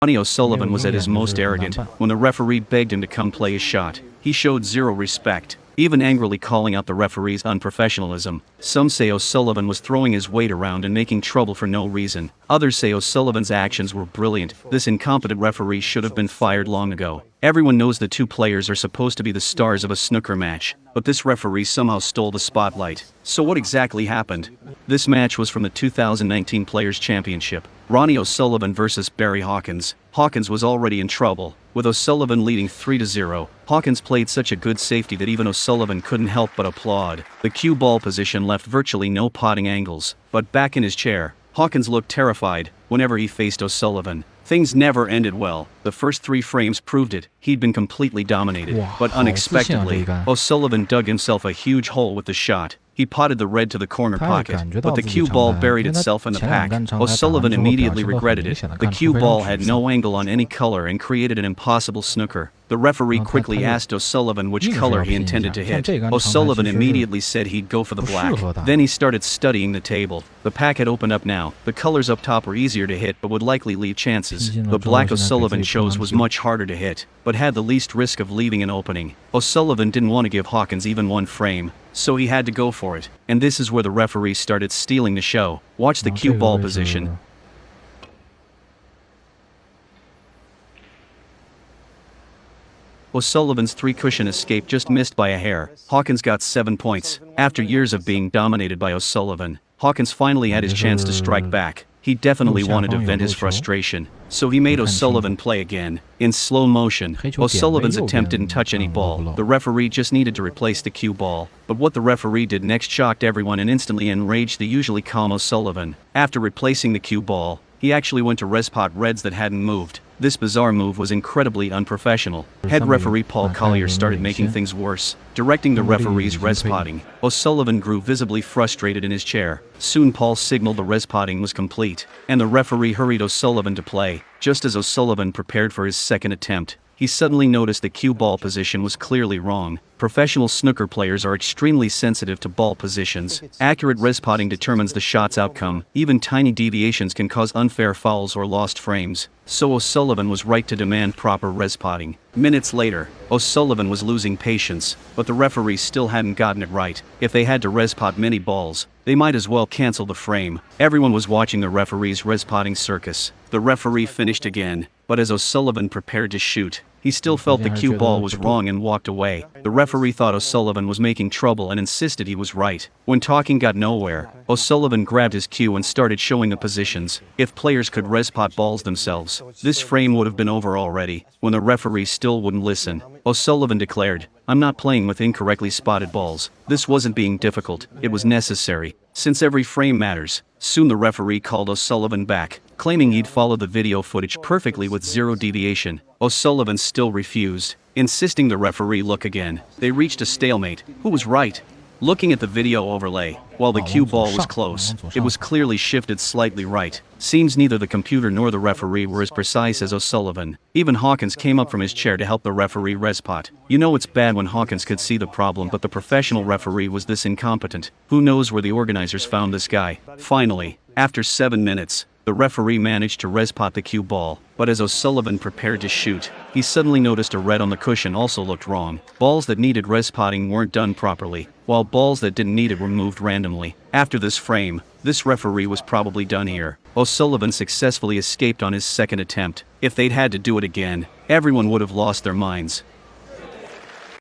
Ronnie O'Sullivan was at his most arrogant when the referee begged him to come play his shot. He showed zero respect, even angrily calling out the referee's unprofessionalism. Some say O'Sullivan was throwing his weight around and making trouble for no reason. Others say O'Sullivan's actions were brilliant. This incompetent referee should have been fired long ago. Everyone knows the two players are supposed to be the stars of a snooker match, but this referee somehow stole the spotlight. So what exactly happened? This match was from the 2019 Players' Championship. Ronnie O'Sullivan versus Barry Hawkins. Hawkins was already in trouble, with O'Sullivan leading 3-0. Hawkins played such a good safety that even O'Sullivan couldn't help but applaud. The cue ball position left virtually no potting angles, but back in his chair, Hawkins looked terrified whenever he faced O'Sullivan. Things never ended well. The first 3 frames proved it. He'd been completely dominated. But unexpectedly, O'Sullivan dug himself a huge hole with the shot. He potted the red to the corner pocket, but the cue ball buried itself in the pack. O'Sullivan immediately regretted it. The cue ball had no angle on any color and created an impossible snooker. The referee quickly asked O'Sullivan which color he intended to hit. O'Sullivan immediately said he'd go for the black. Then he started studying the table. The pack had opened up now. The colors up top were easier to hit but would likely leave chances. The black O'Sullivan chose was much harder to hit, but had the least risk of leaving an opening. O'Sullivan didn't want to give Hawkins even one frame, so he had to go for it. And this is where the referee started stealing the show. Watch the cue ball position. O'Sullivan's 3-cushion escape just missed by a hair. Hawkins got 7 points. After years of being dominated by O'Sullivan, Hawkins finally had his chance to strike back. He definitely wanted to vent his frustration, so he made O'Sullivan play again. In slow motion, O'Sullivan's attempt didn't touch any ball. The referee just needed to replace the cue ball. But what the referee did next shocked everyone and instantly enraged the usually calm O'Sullivan. After replacing the cue ball, he actually went to respot reds that hadn't moved. This bizarre move was incredibly unprofessional. Head referee Paul Collier started making things worse, directing the referee's respotting. O'Sullivan grew visibly frustrated in his chair. Soon Paul signaled the respotting was complete, and the referee hurried O'Sullivan to play. Just as O'Sullivan prepared for his second attempt, he suddenly noticed the cue ball position was clearly wrong. Professional snooker players are extremely sensitive to ball positions. Accurate respotting determines the shot's outcome. Even tiny deviations can cause unfair fouls or lost frames. So O'Sullivan was right to demand proper respotting. Minutes later, O'Sullivan was losing patience, but the referee still hadn't gotten it right. If they had to respot many balls, they might as well cancel the frame. Everyone was watching the referee's respotting circus. The referee finished again, but as O'Sullivan prepared to shoot, he still felt the cue ball was wrong and walked away. The referee thought O'Sullivan was making trouble and insisted he was right. When talking got nowhere, O'Sullivan grabbed his cue and started showing the positions. If players could respot balls themselves, this frame would have been over already. When the referee still wouldn't listen, O'Sullivan declared, "I'm not playing with incorrectly spotted balls." This wasn't being difficult, it was necessary, since every frame matters. Soon the referee called O'Sullivan back, claiming he'd followed the video footage perfectly with zero deviation. O'Sullivan still refused, insisting the referee look again. They reached a stalemate. Who was right? Looking at the video overlay, while the cue ball was close, it was clearly shifted slightly right. Seems neither the computer nor the referee were as precise as O'Sullivan. Even Hawkins came up from his chair to help the referee respot. You know it's bad when Hawkins could see the problem, but the professional referee was this incompetent. Who knows where the organizers found this guy? Finally, after 7 minutes, the referee managed to respot the cue ball, but as O'Sullivan prepared to shoot, he suddenly noticed a red on the cushion also looked wrong. Balls that needed respotting weren't done properly, while balls that didn't need it were moved randomly. After this frame, this referee was probably done here. O'Sullivan successfully escaped on his second attempt. If they'd had to do it again, everyone would have lost their minds.